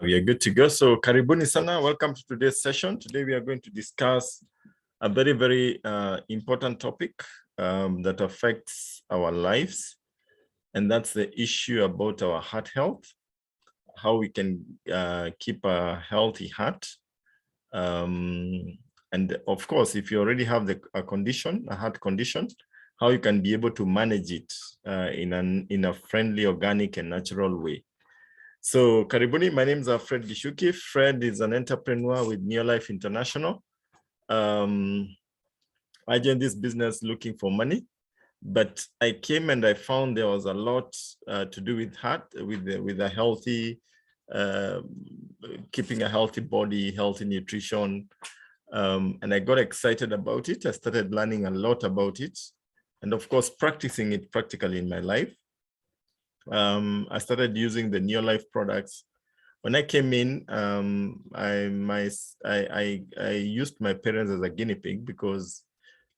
We are good to go. So karibuni sana, welcome to today's session. Today we are going to discuss a very important topic that affects our lives, and that's the issue about our heart health, how we can keep a healthy heart. And of course, if you already have a heart condition, how you can be able to manage it in a friendly, organic, and natural way. So karibuni, my name is Fred Gichuki. Fred is an entrepreneur with Neolife International. I joined this business looking for money, but I came and I found there was a lot to do with heart, with a healthy, keeping a healthy body, healthy nutrition. And I got excited about it. I started learning a lot about it. And of course, practicing it practically in my life. I started using the Neolife products. When I came in, I used my parents as a guinea pig because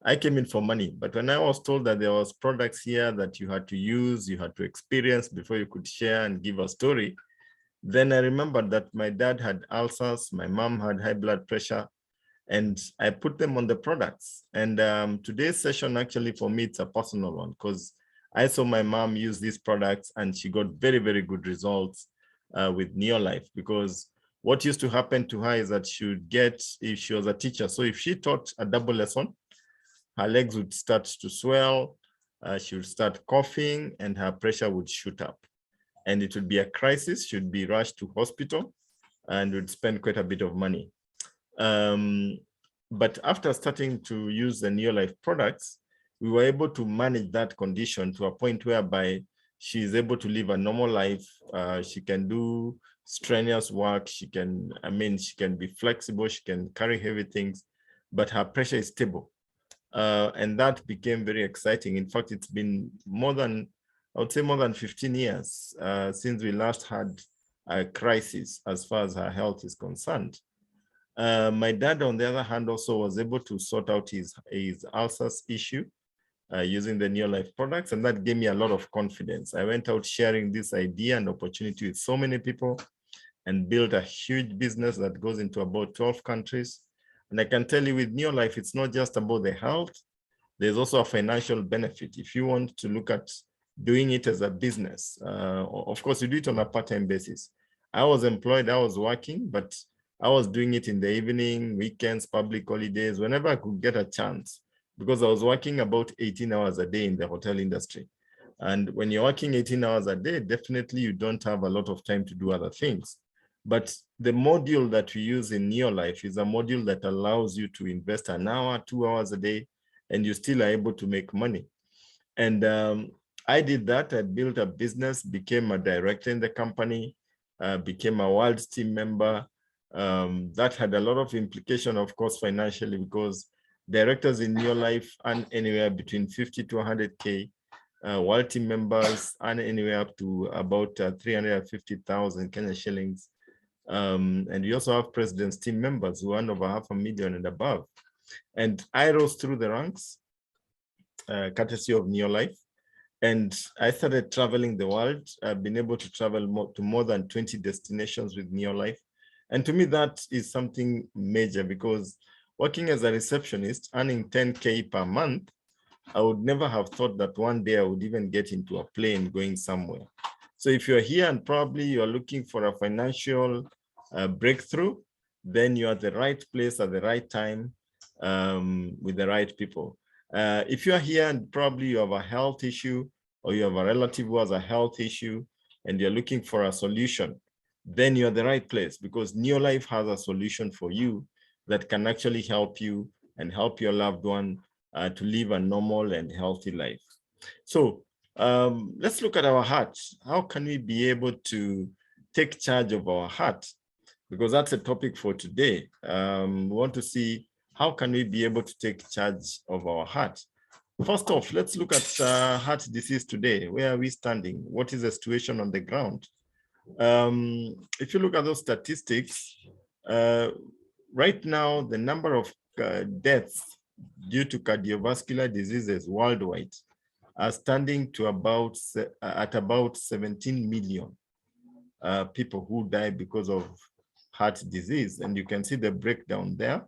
I came in for money. But when I was told that there was products here that you had to use, you had to experience before you could share and give a story, then I remembered that my dad had ulcers, my mom had high blood pressure, and I put them on the products. And today's session, actually, for me, it's a personal one because I saw my mom use these products and she got very good results with Neolife, because what used to happen to her is that she would get, if she was a teacher, so if she taught a double lesson, her legs would start to swell, she would start coughing, and her pressure would shoot up. And it would be a crisis. She would be rushed to hospital and would spend quite a bit of money. But after starting to use the Neolife products, we were able to manage that condition to a point whereby she is able to live a normal life. She can do strenuous work. She can be flexible. She can carry heavy things, but her pressure is stable. And that became very exciting. In fact, it's been more than 15 years since we last had a crisis as far as her health is concerned. My dad, on the other hand, also was able to sort out his ulcers issue using the Neolife products, and that gave me a lot of confidence. I went out sharing this idea and opportunity with so many people and built a huge business that goes into about 12 countries. And I can tell you with Neolife, it's not just about the health, there's also a financial benefit. If you want to look at doing it as a business, of course, you do it on a part-time basis. I was employed, I was working, but I was doing it in the evening, weekends, public holidays, whenever I could get a chance, because I was working about 18 hours a day in the hotel industry. And when you're working 18 hours a day, definitely you don't have a lot of time to do other things. But the module that we use in Neolife is a module that allows you to invest an hour, 2 hours a day, and you still are able to make money. And I did that. I built a business, became a director in the company, became a world team member. That had a lot of implication, of course, financially, because directors in Neolife earn anywhere between 50 to 100K. World team members earn anywhere up to about 350,000 Kenya shillings. And we also have president's team members who earn over $500,000 and above. And I rose through the ranks, courtesy of Neolife. And I started traveling the world. I've been able to travel to more than 20 destinations with Neolife. And to me, that is something major, because working as a receptionist, earning 10K per month, I would never have thought that one day I would even get into a plane going somewhere. So if you're here and probably you're looking for a financial breakthrough, then you're at the right place at the right time with the right people. If you're here and probably you have a health issue, or you have a relative who has a health issue and you're looking for a solution, then you're at the right place, because Neolife has a solution for you that can actually help you and help your loved one to live a normal and healthy life. So let's look at our heart. How can we be able to take charge of our heart? Because that's a topic for today. We want to see how can we be able to take charge of our heart. First off, let's look at heart disease today. Where are we standing? What is the situation on the ground? If you look at those statistics, right now, the number of deaths due to cardiovascular diseases worldwide are standing to about 17 million. people who die because of heart disease. And you can see the breakdown there.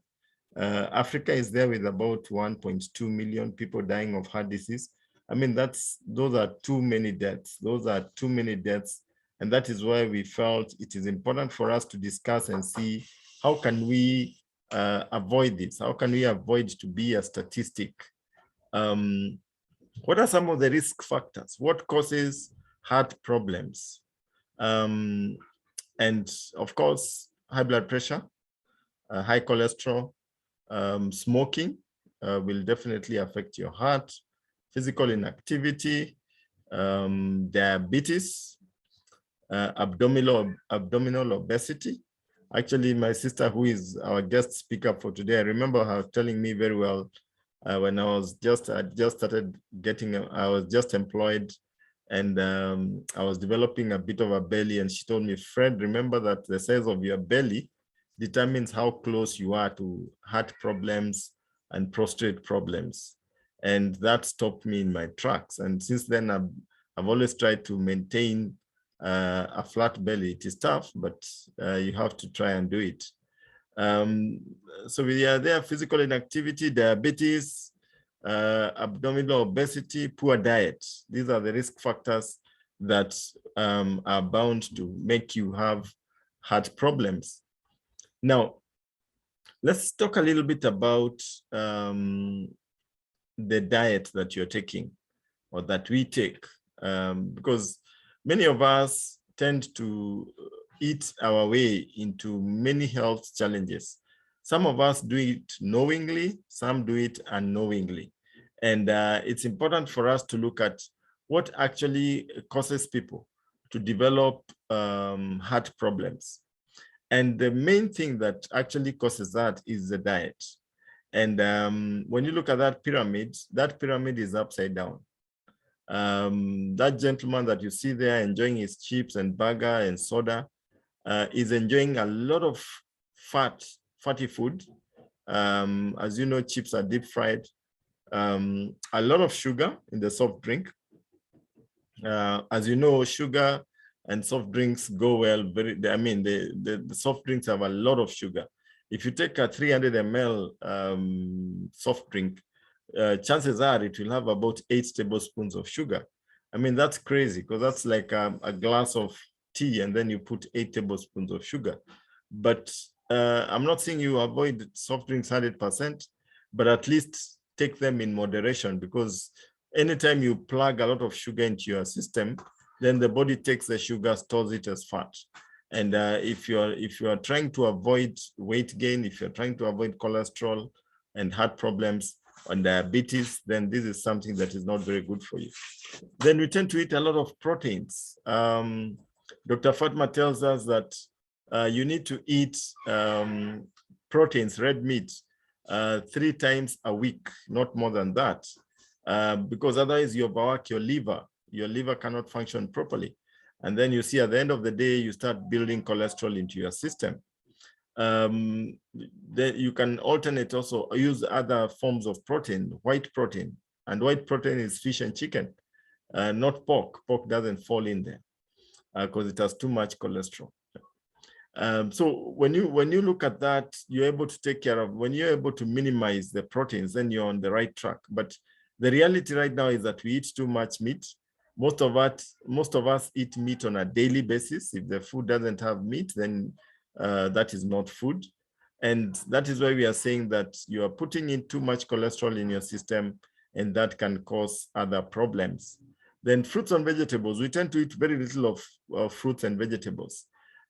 Africa is there with about 1.2 million people dying of heart disease. I mean, those are too many deaths. Those are too many deaths. And that is why we felt it is important for us to discuss and see how can we avoid this? How can we avoid to be a statistic? What are some of the risk factors? What causes heart problems? And of course, high blood pressure, high cholesterol, smoking will definitely affect your heart, physical inactivity, diabetes, abdominal obesity. Actually, my sister, who is our guest speaker for today, I remember her telling me very well when I was I was just employed, and I was developing a bit of a belly, and she told me, Fred, remember that the size of your belly determines how close you are to heart problems and prostate problems. And that stopped me in my tracks. And since then, I've always tried to maintain a flat belly. It is tough, but you have to try and do it. So we are there: physical inactivity, diabetes, abdominal obesity, poor diet. These are the risk factors that are bound to make you have heart problems. Now, let's talk a little bit about the diet that you're taking or that we take, because many of us tend to eat our way into many health challenges. Some of us do it knowingly, some do it unknowingly. And it's important for us to look at what actually causes people to develop heart problems. And the main thing that actually causes that is the diet. And when you look at that pyramid is upside down. That gentleman that you see there enjoying his chips and burger and soda is enjoying a lot of fatty food. As you know, chips are deep fried. A lot of sugar in the soft drink. As you know, sugar and soft drinks go well. The soft drinks have a lot of sugar. If you take a 300 ml soft drink, chances are it will have about 8 tablespoons of sugar. I mean, that's crazy, because that's like a glass of tea and then you put 8 tablespoons of sugar. But I'm not saying you avoid soft drinks 100%, but at least take them in moderation, because anytime you plug a lot of sugar into your system, then the body takes the sugar, stores it as fat. And if you are trying to avoid weight gain, if you're trying to avoid cholesterol and heart problems and diabetes, then this is something that is not very good for you. Then we tend to eat a lot of proteins. Dr. Fatma tells us that you need to eat proteins, red meat, 3 times a week, not more than that, because otherwise you overwork your liver. Your liver cannot function properly. And then you see at the end of the day, you start building cholesterol into your system. Then you can alternate, also use other forms of protein, white protein. And white protein is fish and chicken, not pork. Pork doesn't fall in there because it has too much cholesterol. So when you look at that, you're able to take care of, when you're able to minimize the proteins, then you're on the right track. But the reality right now is that we eat too much meat. Most of us eat meat on a daily basis. If the food doesn't have meat, then that is not food. And that is why we are saying that you are putting in too much cholesterol in your system, and that can cause other problems. Then fruits and vegetables, we tend to eat very little of fruits and vegetables.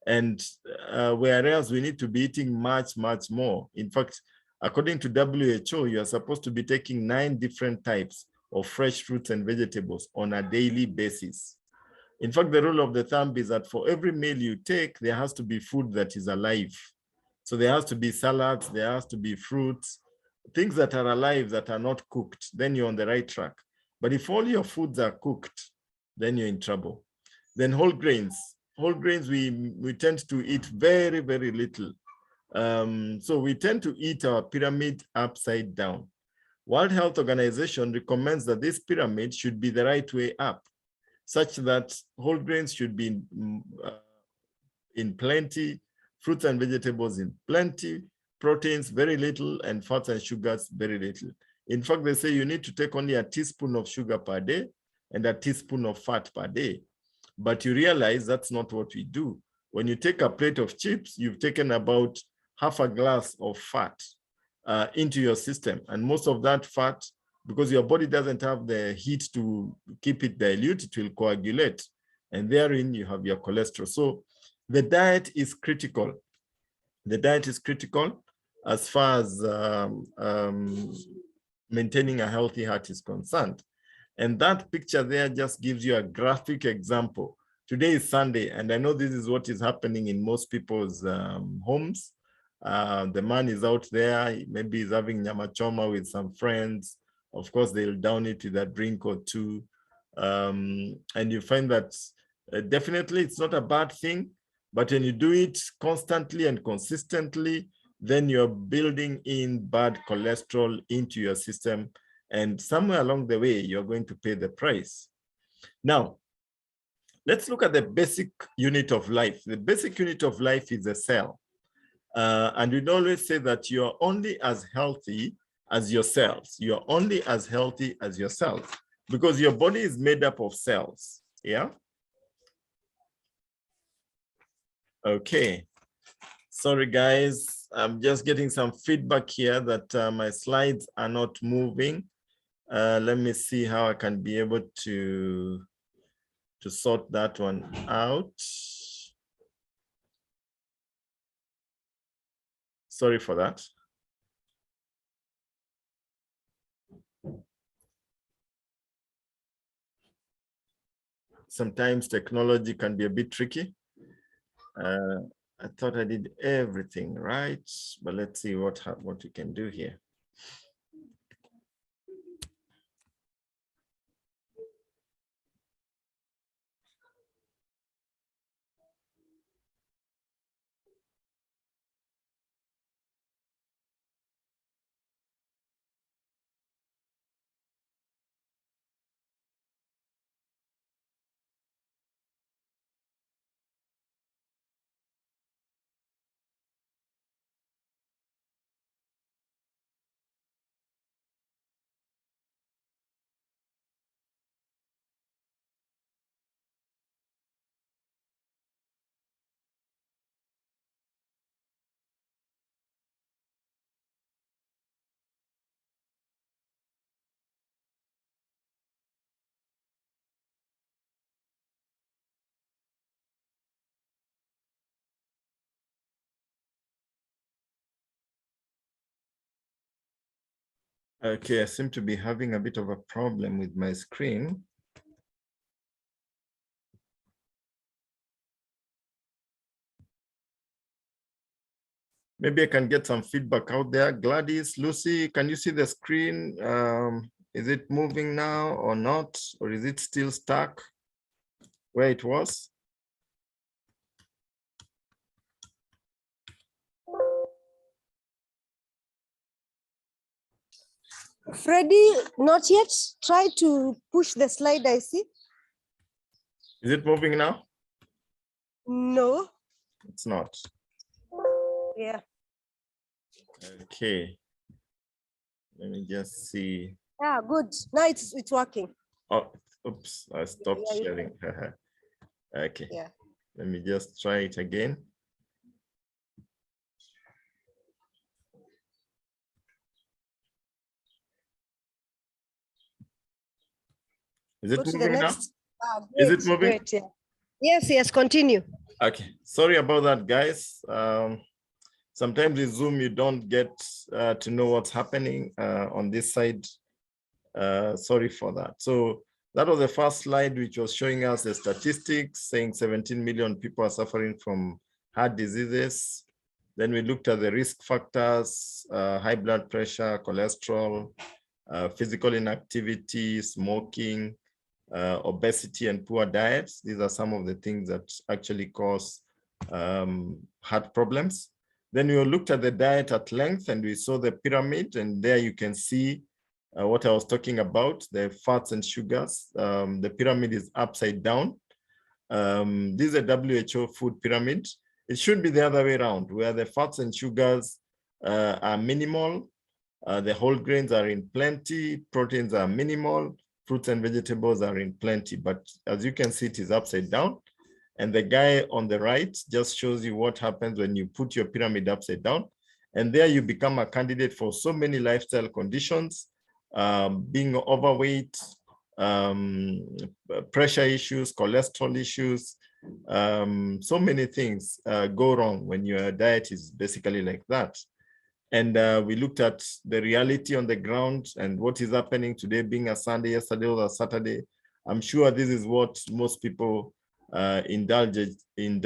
And whereas we need to be eating much, much more. In fact, according to WHO, you are supposed to be taking 9 different types of fresh fruits and vegetables on a daily basis. In fact, the rule of the thumb is that for every meal you take, there has to be food that is alive. So there has to be salads, there has to be fruits, things that are alive that are not cooked, then you're on the right track. But if all your foods are cooked, then you're in trouble. Then whole grains, we tend to eat very, very little. So we tend to eat our pyramid upside down. World Health Organization recommends that this pyramid should be the right way up, such that whole grains should be in plenty, fruits and vegetables in plenty, proteins very little, and fats and sugars very little. In fact, they say you need to take only a teaspoon of sugar per day and a teaspoon of fat per day. But you realize that's not what we do. When you take a plate of chips, you've taken about half a glass of fat into your system. And most of that fat, because your body doesn't have the heat to keep it dilute, it will coagulate. And therein you have your cholesterol. So the diet is critical. The diet is critical as far as maintaining a healthy heart is concerned. And that picture there just gives you a graphic example. Today is Sunday, and I know this is what is happening in most people's homes. The man is out there, maybe he's having nyama choma with some friends. Of course, they'll down it with a drink or two. And you find that definitely it's not a bad thing, but when you do it constantly and consistently, then you're building in bad cholesterol into your system. And somewhere along the way, you're going to pay the price. Now, let's look at the basic unit of life. The basic unit of life is a cell. And we'd always say that you're only as healthy as your cells. You're only as healthy as your cells because your body is made up of cells. Yeah. Okay. Sorry, guys. I'm just getting some feedback here that my slides are not moving. Let me see how I can be able to sort that one out. Sorry for that. Sometimes technology can be a bit tricky. I thought I did everything right, but let's see what we can do here. Okay, I seem to be having a bit of a problem with my screen. Maybe I can get some feedback out there. Gladys, Lucy, can you see the screen? Is it moving now or not? Or is it still stuck where it was? Freddie, not yet. Try to push the slide, I see. Is it moving now? No. It's not. Yeah. Okay. Let me just see. Yeah, good. Now it's working. Oh, oops, I stopped sharing. Okay. Yeah. Let me just try it again. Is it moving now? Is it moving? Great, yeah. Yes, continue. Okay, sorry about that, guys. Sometimes with Zoom, you don't get to know what's happening on this side. Sorry for that. So that was the first slide, which was showing us the statistics, saying 17 million people are suffering from heart diseases. Then we looked at the risk factors, high blood pressure, cholesterol, physical inactivity, smoking, obesity, and poor diets. These are some of the things that actually cause heart problems. Then we looked at the diet at length and we saw the pyramid, and there you can see what I was talking about, the fats and sugars. The pyramid is upside down. This is a WHO food pyramid. It should be the other way around, where the fats and sugars are minimal, the whole grains are in plenty, proteins are minimal, fruits and vegetables are in plenty. But as you can see, it is upside down. And the guy on the right just shows you what happens when you put your pyramid upside down. And there you become a candidate for so many lifestyle conditions, being overweight, pressure issues, cholesterol issues, so many things go wrong when your diet is basically like that. And we looked at the reality on the ground and what is happening today, being a Sunday, yesterday was a Saturday. I'm sure this is what most people indulged in.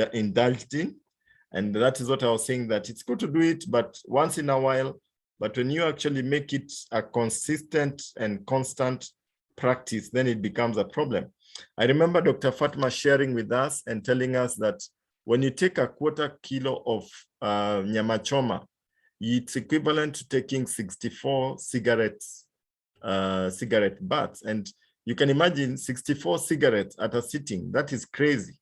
And that is what I was saying, that it's good to do it, but once in a while. But when you actually make it a consistent and constant practice, then it becomes a problem. I remember Dr. Fatma sharing with us and telling us that when you take a 1/4 kilo of nyama choma, it's equivalent to taking 64 cigarette butts. And you can imagine 64 cigarettes at a sitting. That is crazy.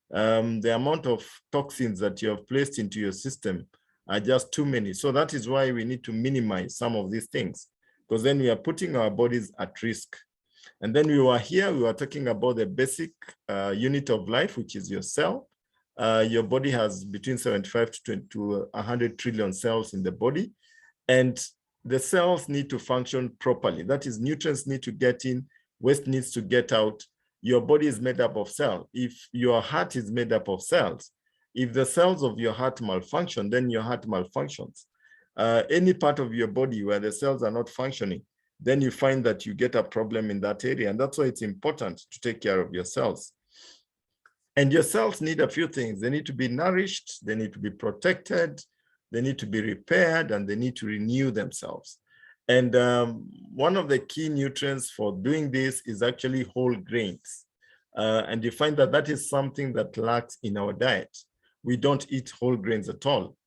The amount of toxins that you have placed into your system are just too many. So that is why we need to minimize some of these things, because then we are putting our bodies at risk. And then we were talking about the basic unit of life, which is your cell. Your body has between 75 to 100 trillion cells in the body. And the cells need to function properly. That is, nutrients need to get in, waste needs to get out. Your body is made up of cells. If your heart is made up of cells, if the cells of your heart malfunction, then your heart malfunctions. Any part of your body where the cells are not functioning, then you find that you get a problem in that area. And that's why it's important to take care of your cells. And your cells need a few things. They need to be nourished, they need to be protected, they need to be repaired, and they need to renew themselves. And one of the key nutrients for doing this is actually whole grains. And you find that that is something that lacks in our diet. We don't eat whole grains at all.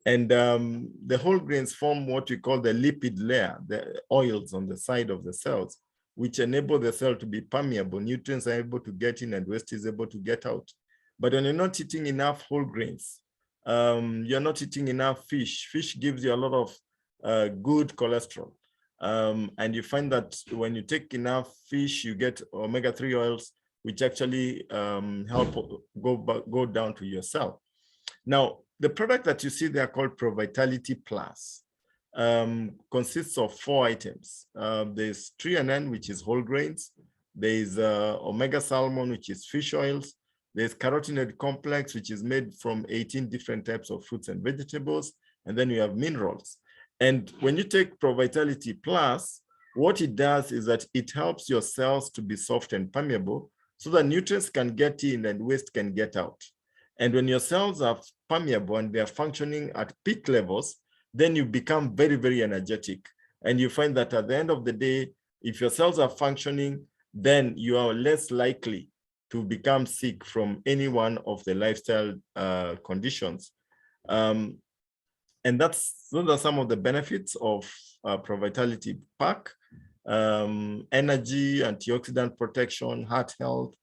And the whole grains form what we call the lipid layer, the oils on the side of the cells, which enable the cell to be permeable. Nutrients are able to get in and waste is able to get out. But when you're not eating enough whole grains, you're not eating enough fish. Fish gives you a lot of good cholesterol. And you find that when you take enough fish, you get omega-3 oils, which actually help go down to your cell. Now, the product that you see there called ProVitality Plus consists of 4 items. There's threonine, which is whole grains. There's omega salmon, which is fish oils. There's carotenoid complex, which is made from 18 different types of fruits and vegetables. And then you have minerals. And when you take ProVitality Plus, what it does is that it helps your cells to be soft and permeable so that nutrients can get in and waste can get out. And when your cells are permeable and they are functioning at peak levels, then you become very, very energetic. And you find that at the end of the day, if your cells are functioning, then you are less likely to become sick from any one of the lifestyle conditions. And those are some of the benefits of ProVitality Pack: energy, antioxidant protection, heart health,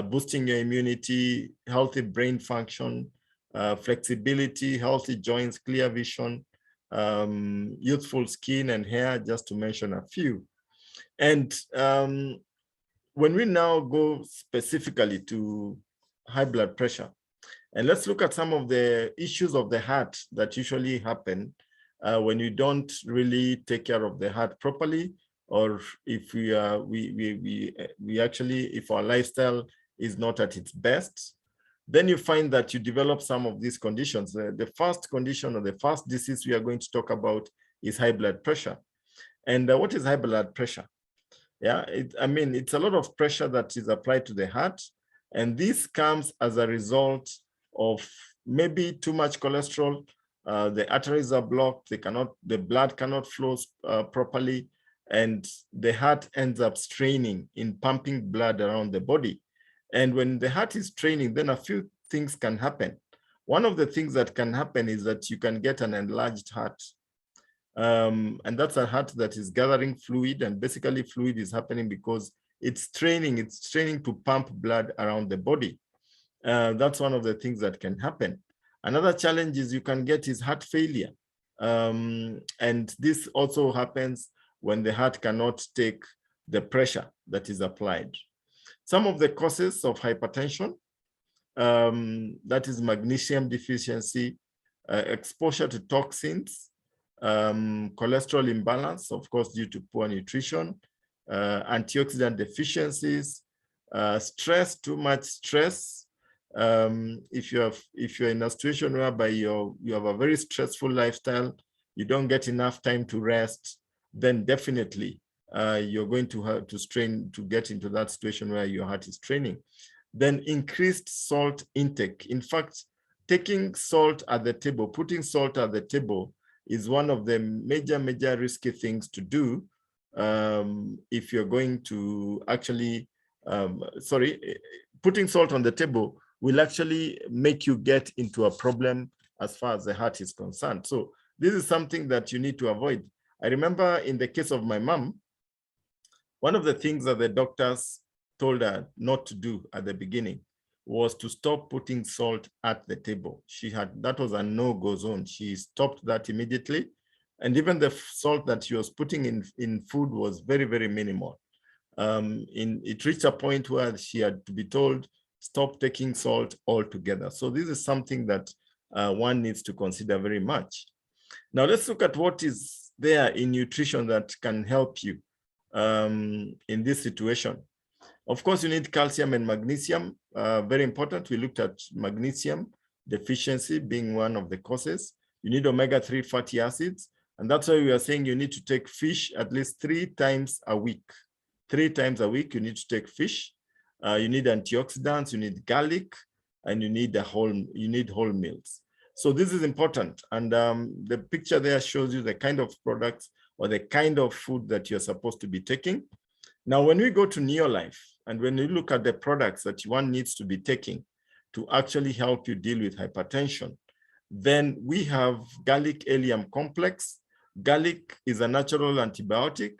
boosting your immunity, healthy brain function, flexibility, healthy joints, clear vision, youthful skin and hair, just to mention a few. And when we now go specifically to high blood pressure, and let's look at some of the issues of the heart that usually happen when you don't really take care of the heart properly, or if we actually, if our lifestyle is not at its best, then you find that you develop some of these conditions. The first condition or the first disease we are going to talk about is high blood pressure. And what is high blood pressure? Yeah, I mean, it's a lot of pressure that is applied to the heart. And this comes as a result of maybe too much cholesterol. The arteries are blocked. The blood cannot flow properly. And the heart ends up straining in pumping blood around the body. And when the heart is straining, then a few things can happen. One of the things that can happen is that you can get an enlarged heart. And that's a heart that is gathering fluid, and basically fluid is happening because it's straining to pump blood around the body. That's one of the things that can happen. Another challenge is you can get is heart failure. And this also happens when the heart cannot take the pressure that is applied. Some of the causes of hypertension, that is magnesium deficiency, exposure to toxins, cholesterol imbalance, of course, due to poor nutrition, antioxidant deficiencies, stress, too much stress. If you're in a situation whereby you have a very stressful lifestyle, you don't get enough time to rest, then definitely you're going to have to strain to get into that situation where your heart is straining. Then increased salt intake. In fact, taking salt at the table, putting salt at the table is one of the major risky things to do if you're going to actually, putting salt on the table will actually make you get into a problem as far as the heart is concerned. So this is something that you need to avoid. I remember in the case of my mom, one of the things that the doctors told her not to do at the beginning was to stop putting salt at the table. That was a no-go zone. She stopped that immediately. And even the salt that she was putting in food was very minimal. It reached a point where she had to be told, stop taking salt altogether. So this is something that one needs to consider very much. Now let's look at what is there in nutrition that can help you in this situation. Of course, you need calcium and magnesium, very important. We looked at magnesium deficiency being one of the causes. You need omega-3 fatty acids, and that's why we are saying you need to take fish at least 3 times a week. 3 times a week, you need to take fish. You need antioxidants, you need garlic, and you need whole meals. So this is important. And the picture there shows you the kind of products or the kind of food that you're supposed to be taking. Now, when we go to Neolife, and when you look at the products that one needs to be taking to actually help you deal with hypertension, then we have garlic allium complex. Garlic is a natural antibiotic,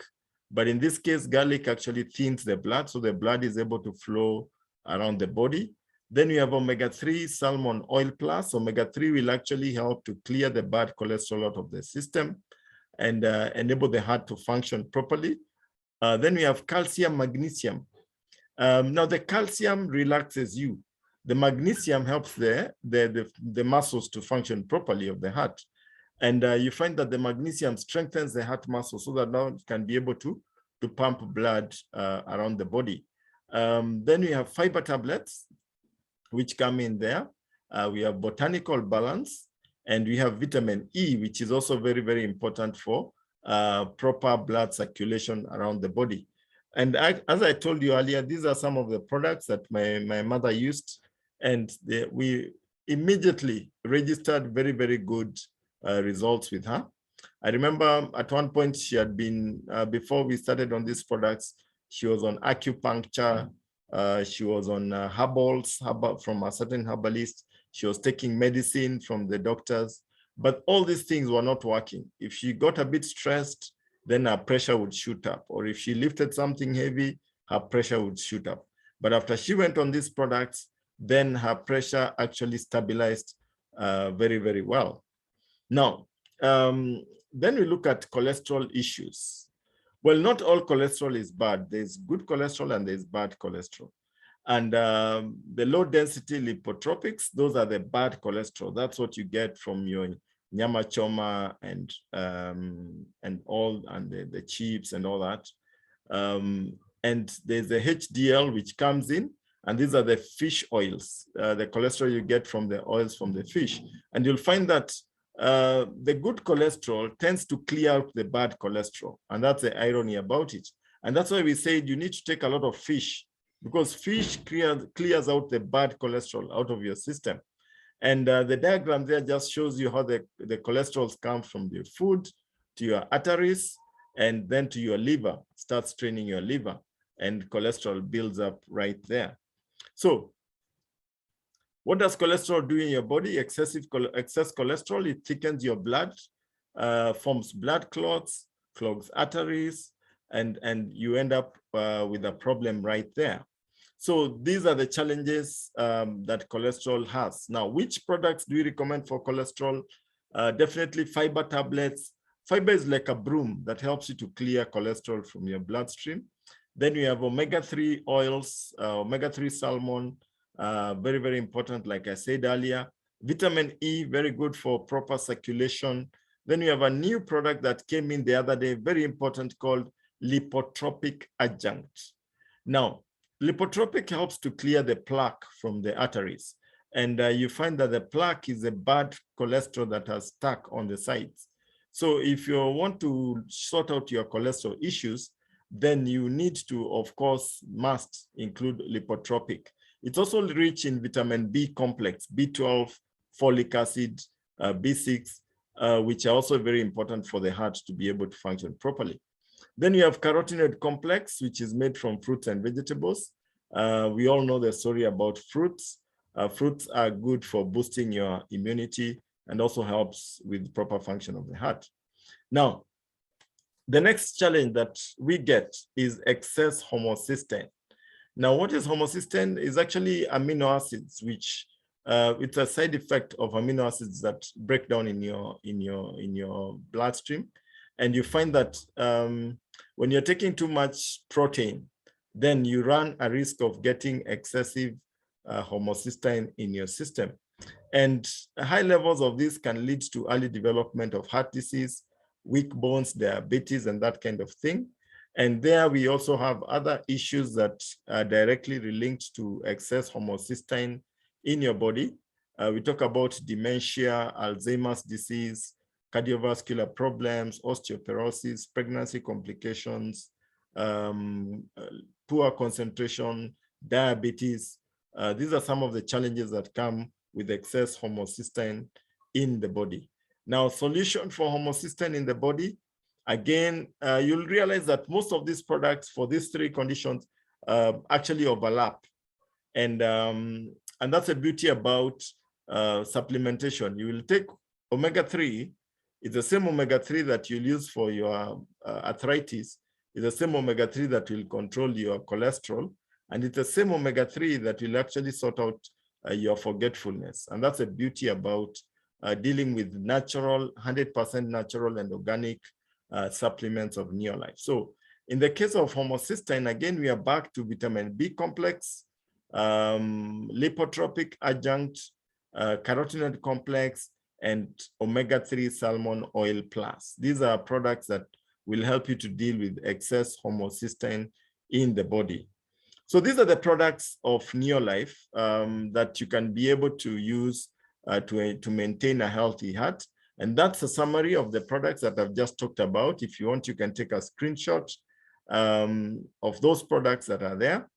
but in this case, garlic actually thins the blood, so the blood is able to flow around the body. Then we have omega-3 salmon oil plus. Omega-3 will actually help to clear the bad cholesterol out of the system and enable the heart to function properly. Then we have calcium, magnesium. Now the calcium relaxes you. The magnesium helps the muscles to function properly of the heart. And you find that the magnesium strengthens the heart muscle so that now it can be able to pump blood around the body. Then we have fiber tablets, which come in there. We have botanical balance, and we have vitamin E, which is also very important for proper blood circulation around the body. And as I told you earlier, these are some of the products that my mother used, and we immediately registered very good results with her. I remember at one point she had been, before we started on these products, she was on acupuncture, she was on herbals from a certain herbalist, she was taking medicine from the doctors, but all these things were not working. If she got a bit stressed, then her pressure would shoot up. Or if she lifted something heavy, her pressure would shoot up. But after she went on these products, then her pressure actually stabilized very well. Now, then we look at cholesterol issues. Well, not all cholesterol is bad. There's good cholesterol and there's bad cholesterol. And the low density lipotropics, those are the bad cholesterol. That's what you get from your nyama choma and the chips and all that. And there's the HDL which comes in, and these are the fish oils, the cholesterol you get from the oils from the fish. And you'll find that the good cholesterol tends to clear out the bad cholesterol. And that's the irony about it. And that's why we say you need to take a lot of fish, because fish clears out the bad cholesterol out of your system. And the diagram there just shows you how the cholesterols come from the food to your arteries and then to your liver, starts straining your liver, and cholesterol builds up right there. So what does cholesterol do in your body? Excess cholesterol, it thickens your blood, forms blood clots, clogs arteries, and you end up with a problem right there. So these are the challenges that cholesterol has. Now, which products do we recommend for cholesterol? Definitely fiber tablets. Fiber is like a broom that helps you to clear cholesterol from your bloodstream. Then we have omega-3 oils, omega-3 salmon, very, very important, like I said earlier. Vitamin E, very good for proper circulation. Then we have a new product that came in the other day, very important, called Lipotropic Adjunct. Now, Lipotropic helps to clear the plaque from the arteries. And you find that the plaque is a bad cholesterol that has stuck on the sides. So if you want to sort out your cholesterol issues, then you need to, of course, must include Lipotropic. It's also rich in vitamin B complex, B12, folic acid, B6, which are also very important for the heart to be able to function properly. Then you have carotenoid complex, which is made from fruits and vegetables. We all know the story about fruits. Fruits are good for boosting your immunity and also helps with proper function of the heart. Now, the next challenge that we get is excess homocysteine. Now, what is homocysteine? Is actually amino acids, which it's a side effect of amino acids that break down in your bloodstream. And you find that when you're taking too much protein, then you run a risk of getting excessive homocysteine in your system. And high levels of this can lead to early development of heart disease, weak bones, diabetes, and that kind of thing. And there we also have other issues that are directly linked to excess homocysteine in your body. We talk about dementia, Alzheimer's disease, cardiovascular problems, osteoporosis, pregnancy complications, poor concentration, diabetes. These are some of the challenges that come with excess homocysteine in the body. Now, solution for homocysteine in the body, again, you'll realize that most of these products for these three conditions actually overlap. And that's the beauty about supplementation. You will take omega-3, it's the same omega-3 that you'll use for your arthritis, it's the same omega-3 that will control your cholesterol, and it's the same omega-3 that will actually sort out your forgetfulness. And that's the beauty about dealing with natural, 100% natural and organic supplements of Neolife. So in the case of homocysteine, again, we are back to vitamin B complex, lipotropic adjunct, carotenoid complex, and omega-3 salmon oil plus. These are products that will help you to deal with excess homocysteine in the body. So these are the products of Neolife that you can be able to use to maintain a healthy heart. And that's a summary of the products that I've just talked about. If you want, you can take a screenshot of those products that are there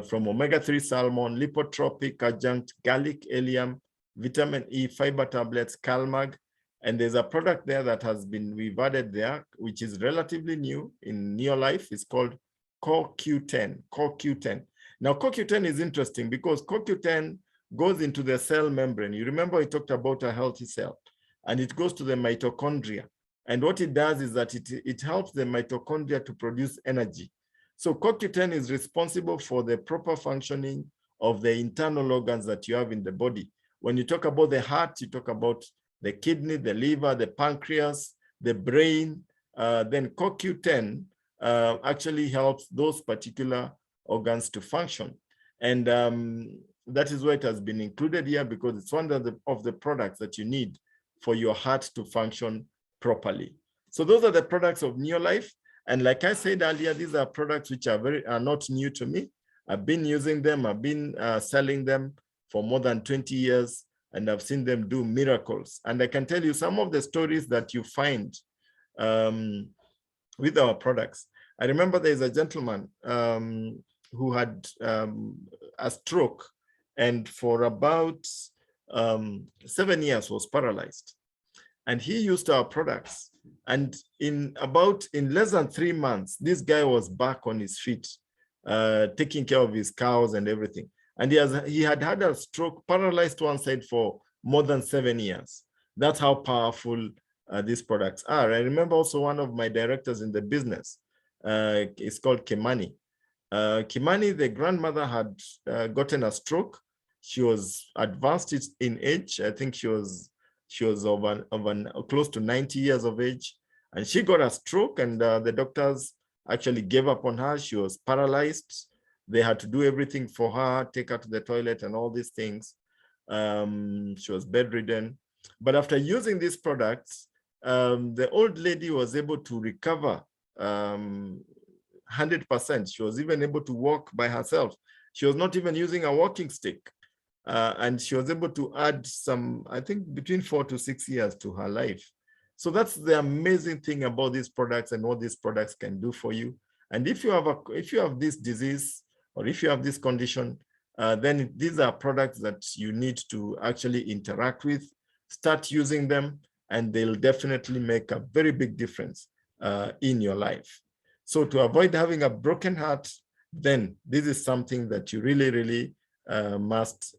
from omega-3 salmon, lipotropic adjunct, garlic allium, vitamin E, fiber tablets, Calmag. And there's a product there that has been, we've added there, which is relatively new in Neolife. It's called CoQ10, CoQ10. Now, CoQ10 is interesting because CoQ10 goes into the cell membrane. You remember we talked about a healthy cell, and it goes to the mitochondria. And what it does is that it helps the mitochondria to produce energy. So CoQ10 is responsible for the proper functioning of the internal organs that you have in the body. When you talk about the heart, you talk about the kidney, the liver, the pancreas, the brain. Then CoQ10 actually helps those particular organs to function. And that is why it has been included here, because it's one of the products that you need for your heart to function properly. So those are the products of Neolife. And like I said earlier, these are products which are not new to me. I've been using them. I've been selling them for more than 20 years, and I've seen them do miracles. And I can tell you some of the stories that you find with our products. I remember there's a gentleman who had a stroke, and for about 7 years was paralyzed. And he used our products. And in less than 3 months, this guy was back on his feet, taking care of his cows and everything. And he had had a stroke, paralyzed one side for more than 7 years. That's how powerful these products are. I remember also one of my directors in the business, it's called Kemani. Kimani, the grandmother, had gotten a stroke. She was advanced in age. I think she was close to 90 years of age, and she got a stroke, and the doctors actually gave up on her. She was paralyzed. They had to do everything for her, take her to the toilet and all these things. She was bedridden. But after using these products, the old lady was able to recover 100%. She was even able to walk by herself. She was not even using a walking stick. And she was able to add some, I think, between 4 to 6 years to her life. So that's the amazing thing about these products and what these products can do for you. And if you have this disease, or if you have this condition, then these are products that you need to actually interact with, start using them, and they'll definitely make a very big difference in your life. So to avoid having a broken heart, then this is something that you really, really must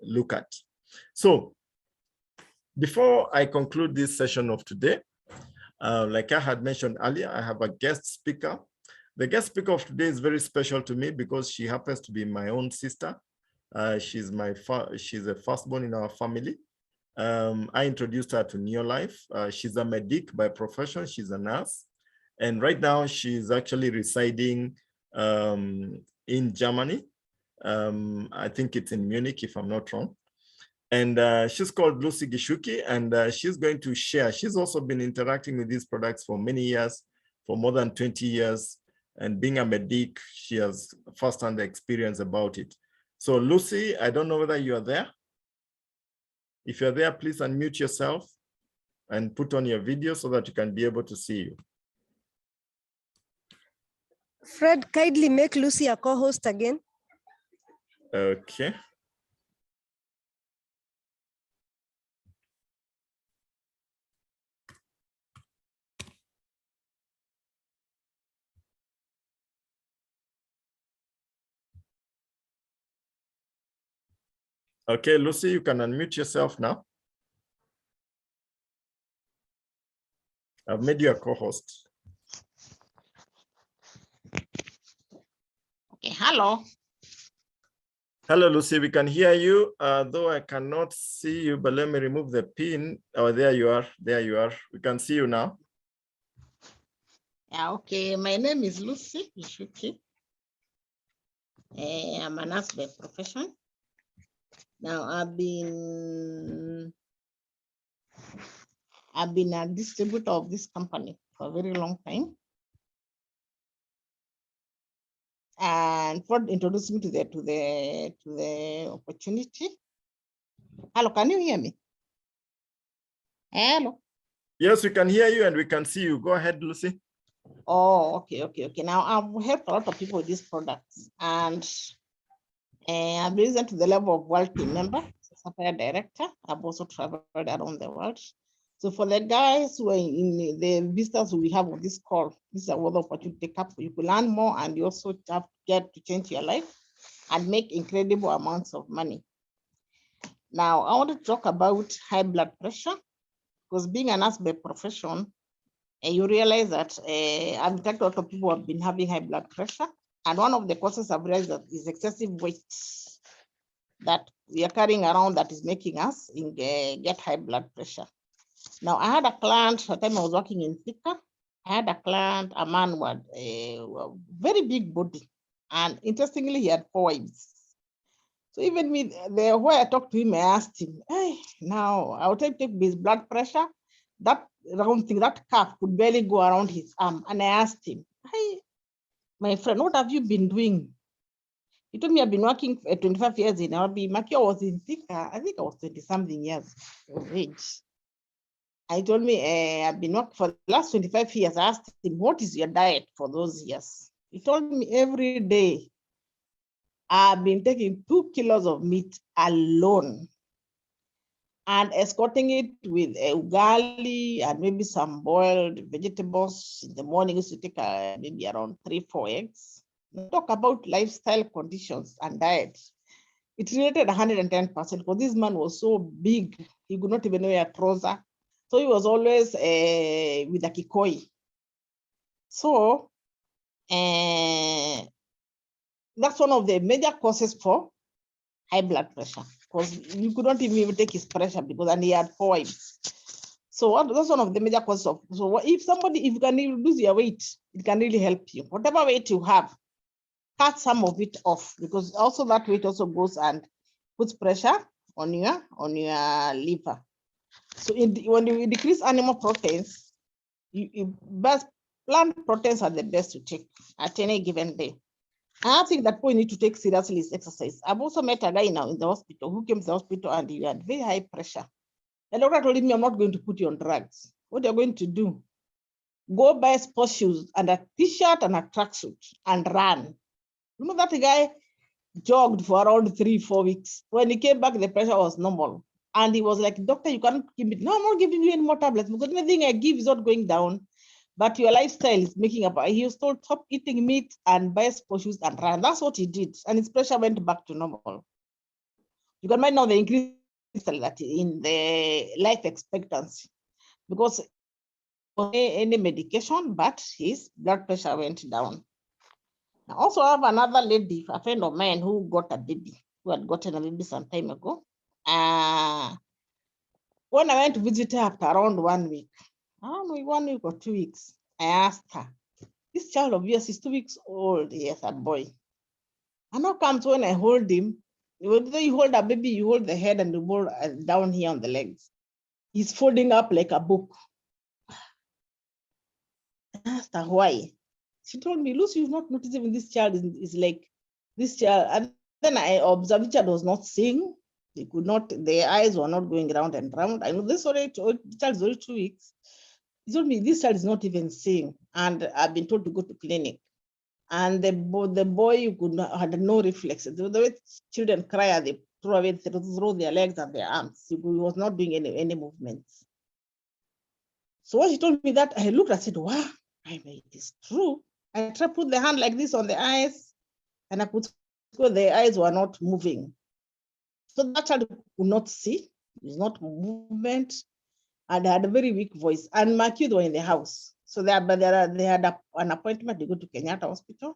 look at. So before I conclude this session of today, like I had mentioned earlier, I have a guest speaker. The guest speaker of today is very special to me because she happens to be my own sister. She's a firstborn in our family. I introduced her to Neolife. She's a medic by profession. She's a nurse. And right now she's actually residing in Germany. I think it's in Munich, if I'm not wrong. And she's called Lucy Gichuki, and she's going to share. She's also been interacting with these products for many years, for more than 20 years. And being a medic, she has firsthand experience about it. So Lucy, I don't know whether you are there. If you're there, please unmute yourself and put on your video so that you can be able to see you. Fred, kindly make Lucy a co-host again. Okay. Okay, Lucy, you can unmute yourself now. I've made you a co-host. Okay, hello. Hello, Lucy, we can hear you, though I cannot see you, but let me remove the pin. Oh, there you are, there you are. We can see you now. Yeah, okay, my name is Lucy Gichuki. I'm a nurse by profession. Now I've been a distributor of this company for a very long time. And Ford introduced me to the opportunity. Hello, can you hear me? Hello. Yes, we can hear you and we can see you. Go ahead, Lucy. Oh, okay. Now I've helped a lot of people with these products, and I've risen to the level of world team member, supplier director. I've also traveled around the world. So for the guys who are in the visitors we have on this call, this is a wonderful opportunity to take up. You can learn more, and you also get to change your life and make incredible amounts of money. Now I want to talk about high blood pressure, because being a nurse by profession, you realize that I've talked to a lot of people who have been having high blood pressure. And one of the causes I've realized that is excessive weight that we are carrying around that is making us get high blood pressure. Now, I had a client, at the time I was working in Thika. I had a client, a man who had a very big body. And interestingly, he had 4 wives. So even me, the way I talked to him, I asked him, hey, now I'll take his blood pressure. That round thing, that cuff could barely go around his arm. And I asked him, hey, my friend, what have you been doing? He told me I've been working 25 years in RB. Makio was in Thika. I think I was 20-something years of age. I told me I've been working for the last 25 years. I asked him, what is your diet for those years? He told me every day I've been taking 2 kilos of meat alone and escorting it with a ugali and maybe some boiled vegetables. In the morning, I used to take maybe around 3-4 eggs. Talk about lifestyle conditions and diet. It related 110% because this man was so big, he could not even wear a trouser. So he was always with a kikoi. So And that's one of the major causes for high blood pressure, because you could not even take his pressure because and he had 4 wives. So that's one of the major causes of. So if you can reduce your weight, it can really help you. Whatever weight you have, cut some of it off, because also that weight also goes and puts pressure on your liver. So when you decrease animal proteins, but plant proteins are the best to take at any given day. Another thing that we need to take seriously is exercise. I've also met a guy now in the hospital who came to the hospital and he had very high pressure. The doctor told me, I'm not going to put you on drugs. What you're going to do, go buy sports shoes and a t-shirt and a tracksuit and run. You know, that guy jogged for around 3-4 weeks. When he came back, the pressure was normal. And he was like, doctor, you can't give me, no, I'm not giving you any more tablets because anything I give is not going down, but your lifestyle is making up. He was told, stop eating meat and buy sports shoes and run. That's what he did. And his pressure went back to normal. You can find now the increase that in the life expectancy because any medication, but his blood pressure went down. I also have another lady, a friend of mine who got a baby, who had gotten a baby some time ago. When I went to visit her after around 1 week, I don't know, 1 week or 2 weeks, I asked her, this child of yours is 2 weeks old, yes, a boy. And now comes when I hold him, when you hold a baby, you hold the head and the ball down here on the legs. He's folding up like a book. I asked her why. She told me, Lucy, you've not noticed even this child is like this child. And then I observed the child was not seeing. They could not, their eyes were not going round and round. I know this already, the child is already 2 weeks. He told me this child is not even seeing. And I've been told to go to clinic. And the boy had no reflexes. The way children cry, they throw their legs and their arms. He was not doing any movements. So when she told me that, I looked and said, wow, I mean, it is true. I tried to put the hand like this on the eyes, and I could see the eyes were not moving. So that child could not see, it was not movement, and had a very weak voice. And my kids were in the house. So they had an appointment to go to Kenyatta Hospital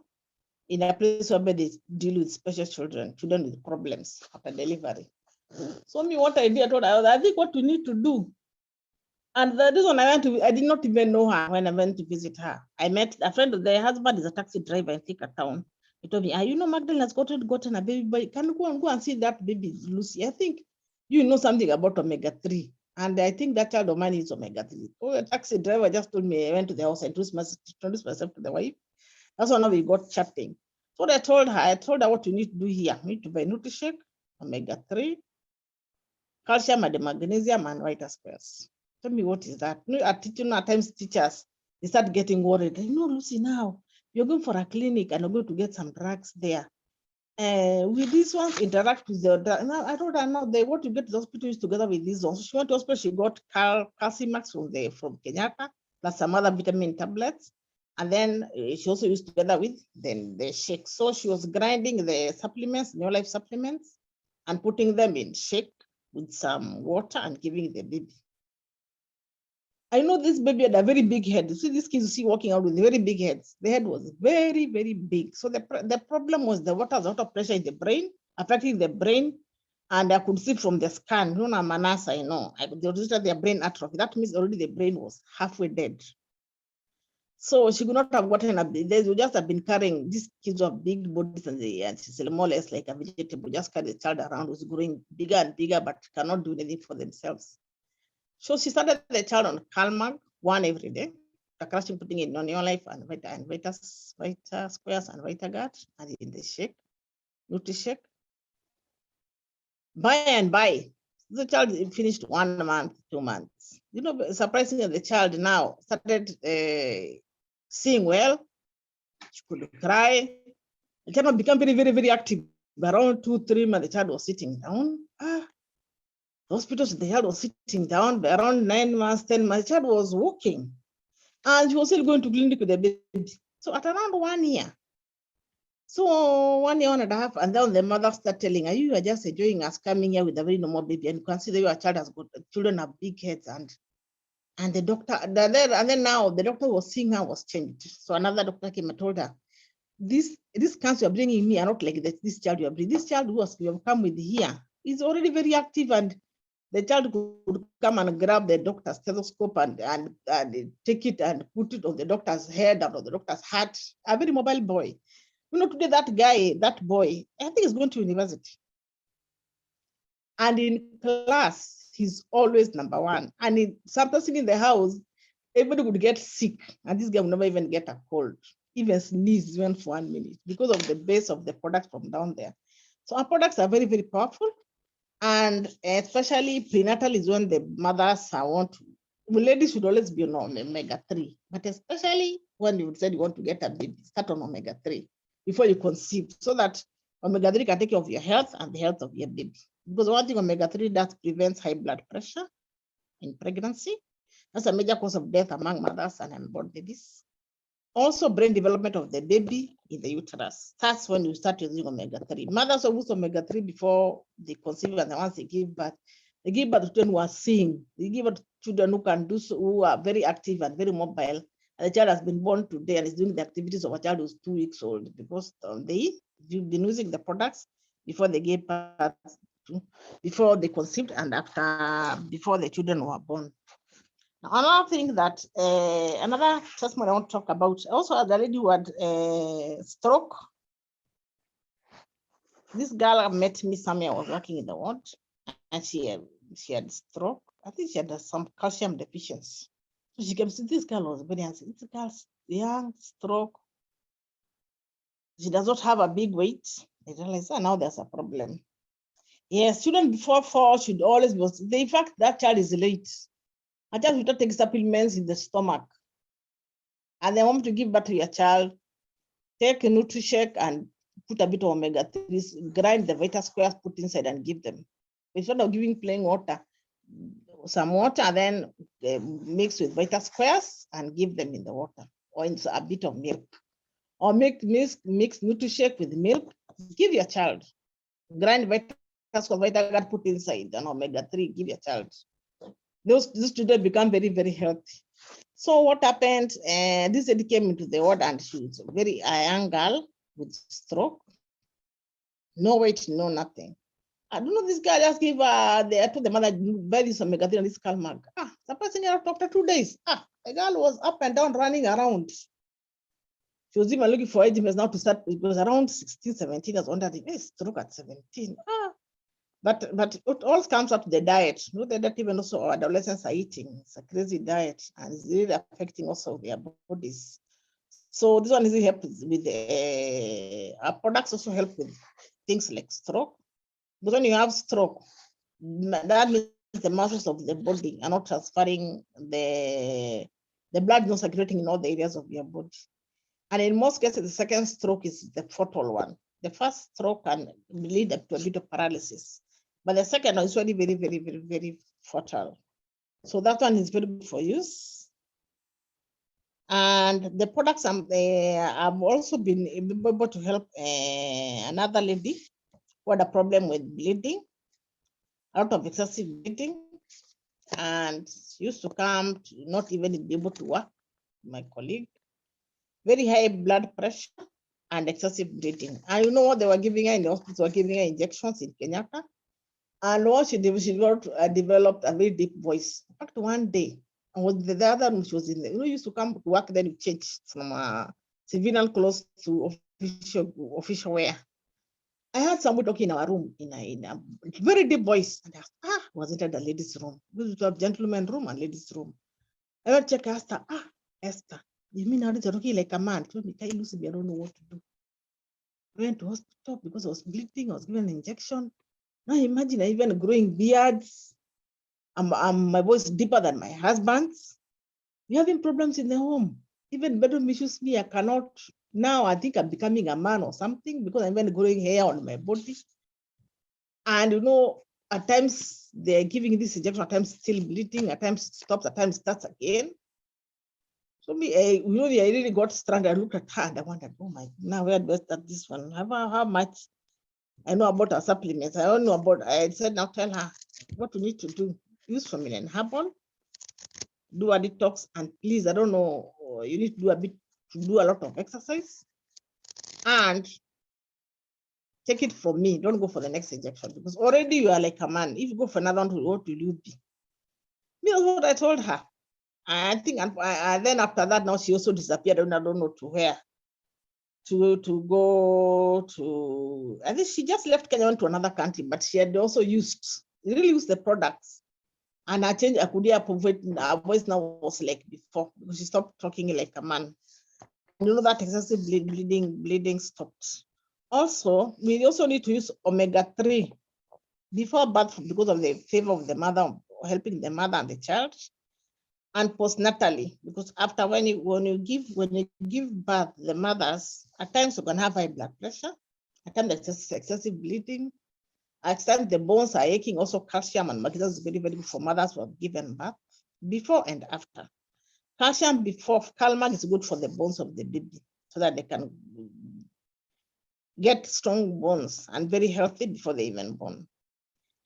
in a place where they deal with special children with problems after delivery. So me, what I did, I think what we need to do. And the reason I did not even know her when I went to visit her. I met a friend, the husband is a taxi driver in Thika town. He told me, you know, Magdalene has gotten a baby boy. Can you go and see that baby, Lucy? I think you know something about omega-3. And I think that child of mine is omega-3. Oh, a taxi driver just told me, I went to the house, I introduced myself to the wife. That's when we got chatting. So I told her what you need to do here. You need to buy NutriShake, omega-3, calcium and magnesium, and white squares. Tell me, what is that? At times teachers, they start getting worried. Lucy, now you're going for a clinic and you're going to get some drugs there. Will these ones interact with the drug? Now, I told her, now they want to get to the hospital together with these ones. So she went to hospital, she got Calcimax from Kenyatta, plus some other vitamin tablets. And then she also used together with the shake. So she was grinding the supplements, New Life supplements, and putting them in shake with some water and giving the baby. I know this baby had a very big head. See these kids you see walking out with very big heads. The head was very, very big. So the problem was the water pressure in the brain, affecting the brain. And I could see from the scan, Manasa, they registered their brain atrophy. That means already the brain was halfway dead. So she could not have gotten they would just have been carrying these kids of big bodies and she's more or less like a vegetable, just carry the child around who's growing bigger and bigger, but cannot do anything for themselves. So she started the child on Calmag, 1 every day, putting in New Life and Vita Squares and Vita Guard, and in the shake, NutriShake. By and by, the child finished 1 month, 2 months. Surprisingly, the child now started seeing well. She could cry. The child became very, very, very active. Around 2-3 months, the child was sitting down. Hospitals, the child was sitting down. By around 9 months, 10 months, the child was walking. And she was still going to clinic with the baby. So at around 1 year. So 1 year, 1.5, and then the mother started telling her, you are just enjoying us coming here with a very normal baby, and consider your child has got children have big heads. And the doctor, and then now the doctor was seeing her was changed. So another doctor came and told her, this cancer you're bringing me are not like this child you're bringing. This child who you have come with here is already very active, and the child could come and grab the doctor's stethoscope and take it and put it on the doctor's head and on the doctor's heart. A very mobile boy. You know, today that boy, I think he's going to university. And in class, he's always number one. And sometimes in the house, everybody would get sick, and this guy would never even get a cold, even sneeze even for 1 minute, because of the base of the product from down there. So our products are very, very powerful. And especially prenatal is when the mothers ladies should always be on omega-3, but especially when you said you want to get a baby, start on omega-3 before you conceive, so that omega-3 can take care of your health and the health of your baby. Because one thing omega-3 does prevents high blood pressure in pregnancy. That's a major cause of death among mothers and unborn babies. Also, brain development of the baby in the uterus. That's when you start using omega-3. Mothers who use omega-3 before they conceive, and once they give birth to children who are seeing. They give birth to children who can do so, who are very active and very mobile. And the child has been born today and is doing the activities of a child who's 2 weeks old, because you've been using the products before they gave birth, before they conceived, and before the children were born. Now, another thing that another testimony I want to talk about, also the lady who had stroke. This girl met me somewhere. I was working in the ward, and she had stroke. I think she had some calcium deficiency. So she came to this girl was very young. This girl's young, stroke. She does not have a big weight. I realized, now there's a problem. Yes, children before 4 should always be. In fact, that child is late. A child should not take supplements in the stomach. And they want to give birth to your child, take a NutriShake and put a bit of omega-3, grind the Vita squares, put inside and give them. Instead of giving plain water, some water, and then mix with Vita squares and give them in the water, or in a bit of milk. Or mix NutriShake with milk, give your child. Grind Vita squares, Vita, put inside, and omega-3, give your child. These children become very, very healthy. So what happened? This lady came into the ward, and she was a young girl with stroke. No weight, no nothing. I don't know, this guy just gave I told the mother, bury some omega-3 on this Calmag. Surprisingly, after 2 days, the girl was up and down running around. She was even looking for agents now to start. It was around 16, 17. I was wondering, hey, stroke at 17. But it all comes up to the diet. You know, that even also our adolescents are eating. It's a crazy diet, and it's really affecting also their bodies. So this one is help with our products also help with things like stroke. But when you have stroke, that means the muscles of the body are not transferring the blood, not circulating in all the areas of your body. And in most cases, the second stroke is the fatal one. The first stroke can lead up to a bit of paralysis, but the second one is really very, very, very, very fatal. So that one is very good for use. And the products I've also been able to help another lady who had a problem with bleeding, a lot of excessive bleeding, and used to come to not even be able to work. My colleague, very high blood pressure and excessive bleeding. And you know what they were giving her in the hospital? Were giving her injections in Kenyatta. And once she developed a very deep voice. In fact, one day, and was the other room she was in, used to come to work, then you change from civilian clothes to official wear. I heard somebody talking in our room in a very deep voice. And I asked, was it at the ladies' room? We have gentleman's room and ladies' room. I went to check Esther. Esther, you mean now you're talking like a man? Told me, Lucy, I don't know what to do. I went to hospital because I was bleeding. I was given an injection. Now imagine I even growing beards. My voice is deeper than my husband's. We're having problems in the home. Even bedroom issues, I cannot. Now I think I'm becoming a man or something because I'm even growing hair on my body. And at times they're giving this injection, at times still bleeding, at times it stops, at times it starts again. So I really got stranded. I looked at her and I wondered, oh my, now where do I start this one? How much I know about her supplements? I don't know about, I said, now tell her what we need to do. Use feminine herbal, do a detox, and please, I don't know, you need to do a lot of exercise, and take it from me. Don't go for the next injection because already you are like a man. If you go for another one, what will you be? That's what I told her. I think, and then after that, now she also disappeared. I don't know to where. To go to, I think she just left Kenya, went to another country, but she had also really used the products. And I changed, I could hear her voice now was like before, because she stopped talking like a man. You know that excessive bleeding stopped. Also, we also need to use omega-3 before birth because of the favor of the mother, helping the mother and the child, and postnatally, because after when you give birth, the mothers at times you can have high blood pressure, at times excessive bleeding, at times the bones are aching. Also, calcium and magnesium is very good for mothers who have given birth, before and after. Calcium before, calcium is good for the bones of the baby so that they can get strong bones and very healthy before they even born.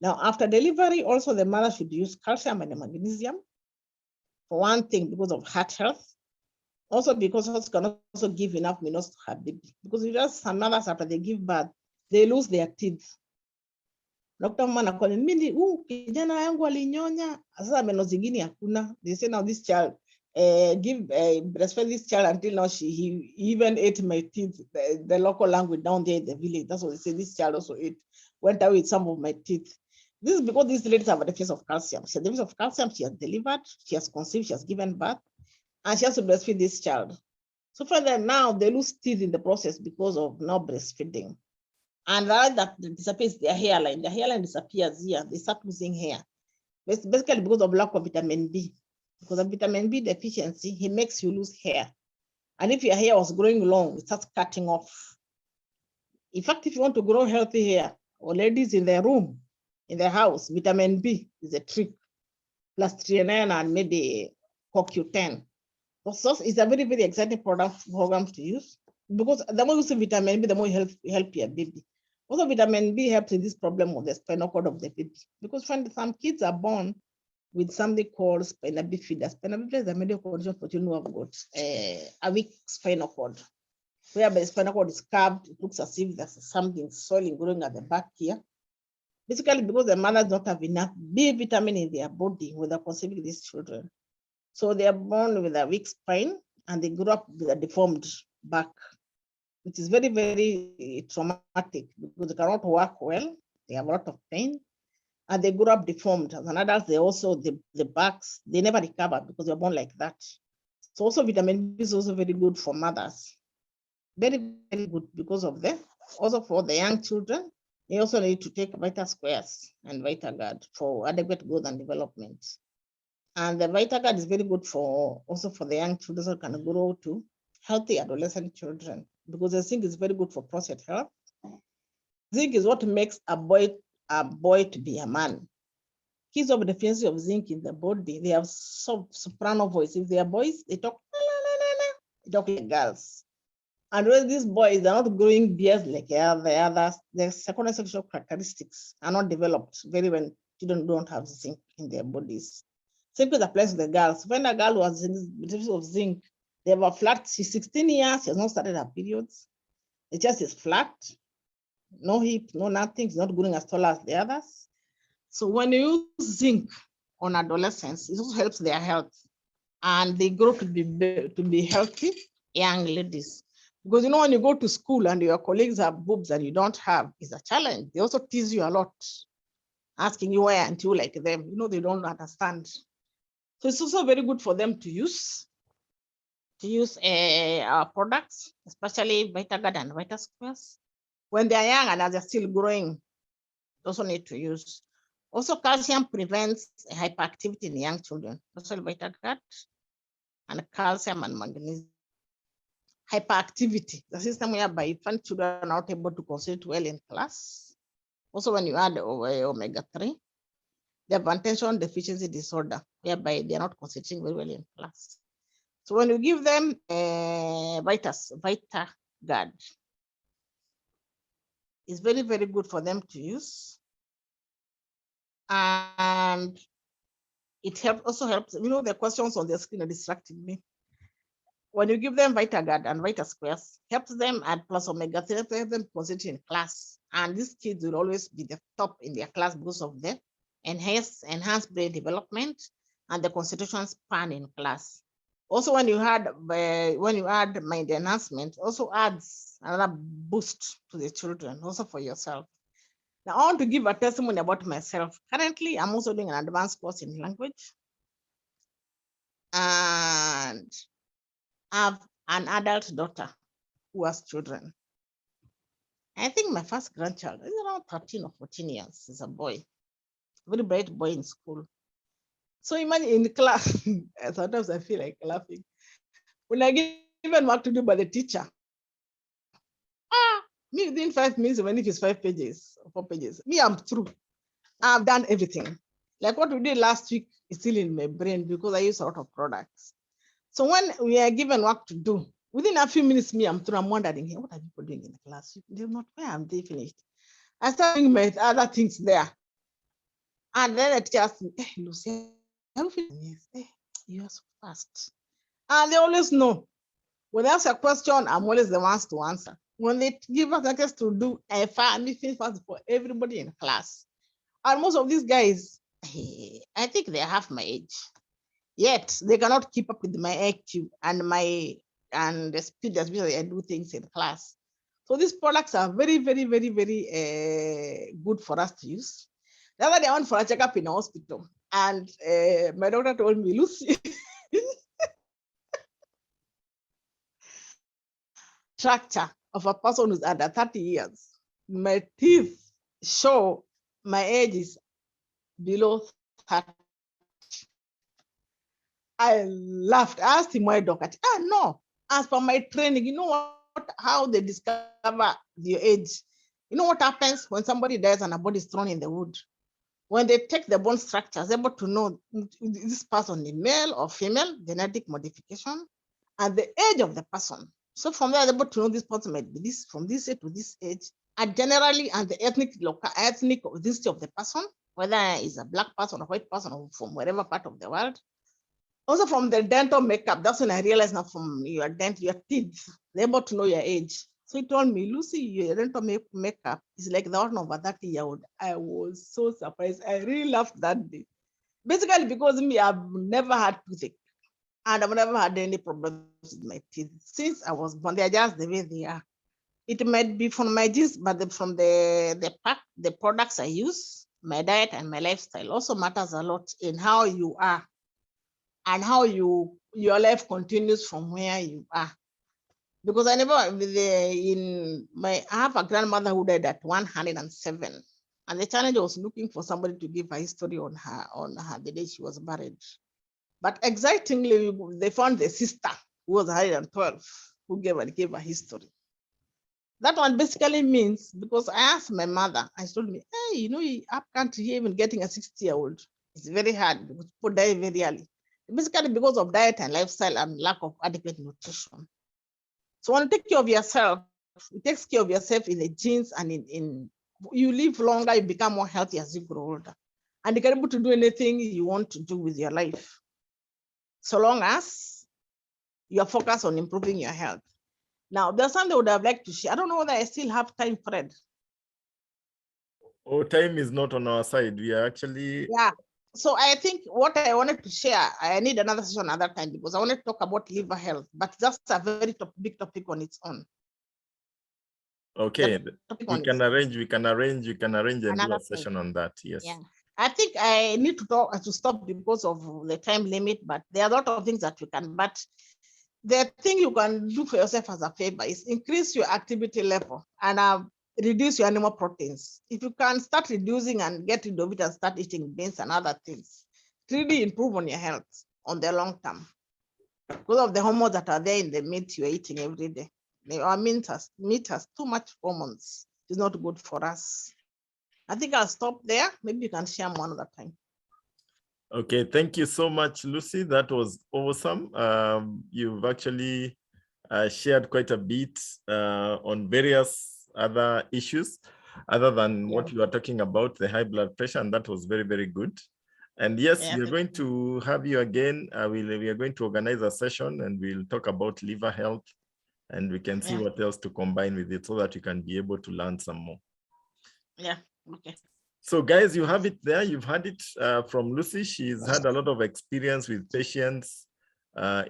Now, after delivery, also the mother should use calcium and magnesium. For one thing, because of heart health. Also because it can also give enough minerals to her baby. Because you just some mothers after they give birth, they lose their teeth. Dr. Mama anakwambia mimi kijana yangu alinyonya, sasa meno zingine hakuna. They say now this child breastfeed this child until now he even ate my teeth, the local language down there in the village. That's what they say. This child also went away with some of my teeth. This is because these ladies have a deficiency of calcium. She has a deficiency of calcium. She has delivered, she has conceived, she has given birth, and she has to breastfeed this child. So further now they lose teeth in the process because of not breastfeeding. And that disappears their hairline. The hairline disappears here. They start losing hair. It's basically because of lack of vitamin B. Because of vitamin B deficiency, it makes you lose hair. And if your hair was growing long, it starts cutting off. In fact, if you want to grow healthy hair, or ladies in their room, in their house, vitamin B is a trick. Plus threonine and maybe CoQ10. So it's a very, very exciting program to use, because the more you use vitamin B, the more you help your baby. Also, vitamin B helps in this problem of the spinal cord of the baby, because when some kids are born with something called spinal bifida. Spinal bifida is a medical condition for children who have got a weak spinal cord, whereby the spinal cord is curved. It looks as if there's something swelling growing at the back here. Basically, because the mothers don't have enough B vitamin in their body when they're conceiving these children. So they are born with a weak spine and they grow up with a deformed back, which is very, very traumatic because they cannot walk well. They have a lot of pain and they grow up deformed. As an adult, they also, the backs, they never recover because they're born like that. So also vitamin B is also very good for mothers. Very, very good because of also for the young children, they also need to take Vita Squares and VitaGuard for adequate growth and development. And the VitaGuard is very good also for the young children who can grow to healthy adolescent children, because the zinc is very good for prostate health. Zinc is what makes a boy to be a man. Kids of deficiency of zinc in the body, they have soprano voice. If they are boys, they talk, they talk like girls. And when these boys, they're not growing beards like the others, their secondary sexual characteristics are not developed very when children don't have zinc in their bodies. Same thing applies to the girls. When a girl was in deficiency of zinc, they have a flat, she's 16 years, she has not started her periods. The chest is flat, no hip, no nothing, she's not growing as tall as the others. So when you use zinc on adolescents, it also helps their health and they grow to be healthy young ladies. Because when you go to school and your colleagues have boobs and you don't have, it's a challenge. They also tease you a lot, asking you why aren't you like them? They don't understand. So it's also very good for them to use our products, especially VitaGuard and VitaSquares. When they're young and as they're still growing, also need to use. Also, calcium prevents hyperactivity in young children, also VitaGuard and calcium and magnesium. Hyperactivity, the system whereby if children are not able to concentrate well in class. Also, when you add omega-3, they have attention deficiency disorder, whereby they are not concentrating very well in class. So when you give them VitaGuard, it's very, very good for them to use. And it also helps. You know, the questions on the screen are distracting me. When you give them VitaGuard and Vita Squares, helps them at plus omega-3, helps them concentrate in class. And these kids will always be the top in their class because of the enhanced brain development and the concentration span in class. Also, when you add mind enhancement, also adds another boost to the children, also for yourself. Now, I want to give a testimony about myself. Currently, I'm also doing an advanced course in language. And I have an adult daughter who has children. I think my first grandchild is around 13 or 14 years. He's a boy, very bright boy in school. So imagine in the class, sometimes I feel like laughing. When I given work to do by the teacher, me within 5 minutes, even if it's 5 pages, 4 pages, me, I'm through. I've done everything. Like what we did last week is still in my brain because I use a lot of products. So when we are given work to do, within a few minutes, me, I'm through. I'm wondering, hey, what are people doing in the class? They're not, where am they finished? I start doing my other things there. And then it just, hey, Lucy, have you finished? Yes. Hey, you are so fast. And they always know. When they ask a question, I'm always the ones to answer. When they give us access to do a family fast for everybody in class. And most of these guys, I think they're half my age. Yet they cannot keep up with my IQ and the speed at which I do things in class. So these products are very, very, very, very good for us to use. The other day I went for a checkup in a hospital, and my doctor told me, Lucy, structure of a person who's under 30 years. My teeth show my age is below 30. I laughed. I asked him why, doctor. No. As per my training, you know what? How they discover your age. You know what happens when somebody dies and a body is thrown in the wood? When they take the bone structures, able to know this person is male or female, genetic modification, and the age of the person. So from there, they're able to know this person might be this from this age to this age, and generally, and the ethnic ethnicity of the person, whether it's a black person or white person or from wherever part of the world. Also from the dental makeup, that's when I realized now from your teeth, they're able to know your age. So he told me, Lucy, your dental makeup is like the one of a 30-year-old. I was so surprised. I really laughed that day. Basically because me, I've never had toothache and I've never had any problems with my teeth. Since I was born, they're just the way they are. It might be from my genes, but from the products I use, my diet and my lifestyle also matters a lot in how you are and how your life continues from where you are. Because I have a grandmother who died at 107, and the challenge was looking for somebody to give a history on her the day she was buried. But excitingly, they found the sister who was 112 who gave a history. That one basically means, because I asked my mother, I told me, hey, you know, up country even getting a 60-year-old, it's very hard because people die very early. Basically because of diet and lifestyle and lack of adequate nutrition. So when you take care of yourself, it takes care of yourself in the genes and in you live longer, you become more healthy as you grow older. And you can be able to do anything you want to do with your life. So long as you're focused on improving your health. Now, there's something I would have liked to share. I don't know whether I still have time, Fred. Oh, time is not on our side. We are actually... Yeah. So I think what I wanted to share, I need another session another time because I want to talk about liver health, but that's a very big topic on its own. Okay, we can arrange another session on that. Yes. Yeah. I think I need to stop because of the time limit, but there are a lot of things that you can, but the thing you can do for yourself as a favor is increase your activity level and reduce your animal proteins. If you can start reducing and get rid of it and start eating beans and other things, it really improve on your health on the long term. Because of the hormones that are there in the meat you're eating every day. Our meat has too much hormones. It's not good for us. I think I'll stop there. Maybe you can share more another time. Okay, thank you so much, Lucy. That was awesome. You've actually shared quite a bit on various other issues other than what you are talking about, the high blood pressure, and that was very, very good. And yes, Yeah. we are going to have you again. We are going to organize a session and we'll talk about liver health, and we can see Yeah. what else to combine with it so that you can be able to learn some more. Yeah. Okay. So guys, you have it there. You've had it from Lucy. She's had a lot of experience with patients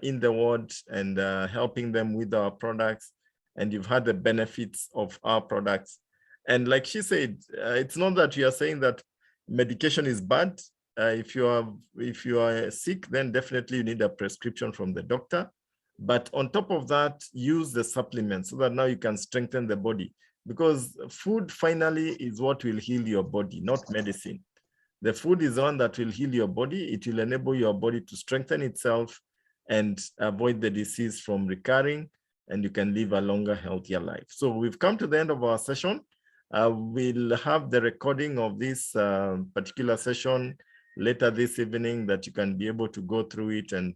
in the ward and helping them with our products. And you've had the benefits of our products. And like she said, it's not that you are saying that medication is bad. If you are sick, then definitely you need a prescription from the doctor. But on top of that, use the supplements so that now you can strengthen the body, because food finally is what will heal your body, not medicine. The food is the one that will heal your body. It will enable your body to strengthen itself and avoid the disease from recurring, and you can live a longer, healthier life. So we've come to the end of our session. We'll have the recording of this particular session later this evening, that you can be able to go through it and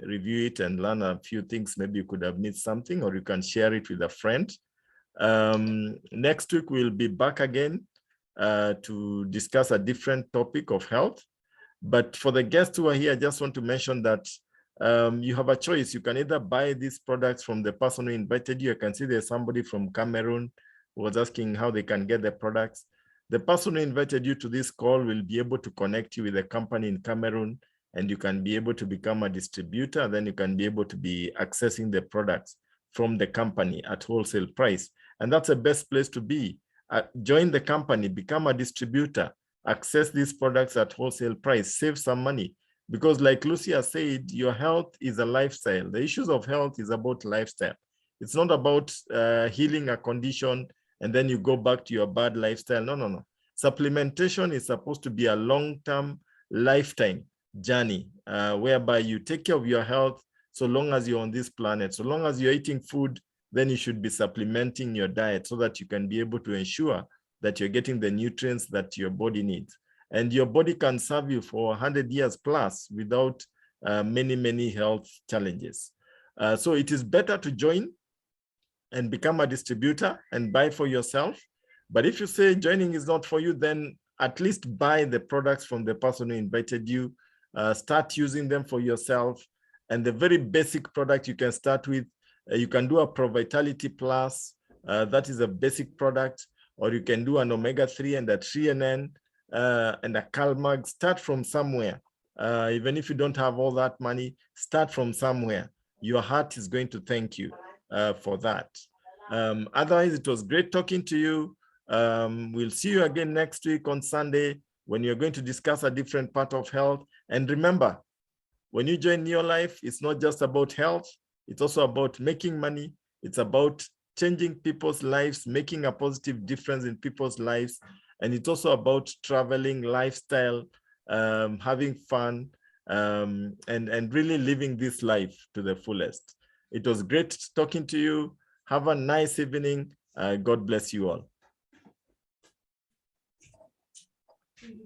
review it and learn a few things. Maybe you could have missed something, or you can share it with a friend. Next week, we'll be back again to discuss a different topic of health. But for the guests who are here, I just want to mention that you have a choice. You can either buy these products from the person who invited you. I can see there's somebody from Cameroon who was asking how they can get the products. The person who invited you to this call will be able to connect you with a company in Cameroon, and you can be able to become a distributor. Then you can be able to be accessing the products from the company at wholesale price. And that's the best place to be. Join the company, become a distributor, access these products at wholesale price, save some money. Because like Lucia said, your health is a lifestyle. The issues of health is about lifestyle. It's not about healing a condition and then you go back to your bad lifestyle. No, no, no. Supplementation is supposed to be a long-term, lifetime journey whereby you take care of your health so long as you're on this planet. So long as you're eating food, then you should be supplementing your diet so that you can be able to ensure that you're getting the nutrients that your body needs. And your body can serve you for 100 years plus without many, many health challenges. So it is better to join and become a distributor and buy for yourself. But if you say joining is not for you, then at least buy the products from the person who invited you, start using them for yourself. And the very basic product you can start with, you can do a Pro Vitality Plus, that is a basic product, or you can do an omega-3 and a TRNN and a CalMag. Start from somewhere. Even if you don't have all that money, start from somewhere. Your heart is going to thank you for that. Otherwise, it was great talking to you. We'll see you again next week on Sunday when you're going to discuss a different part of health. And remember, when you join Neolife, it's not just about health. It's also about making money. It's about changing people's lives, making a positive difference in people's lives. And it's also about traveling, lifestyle, having fun, and really living this life to the fullest. It was great talking to you. Have a nice evening. God bless you all.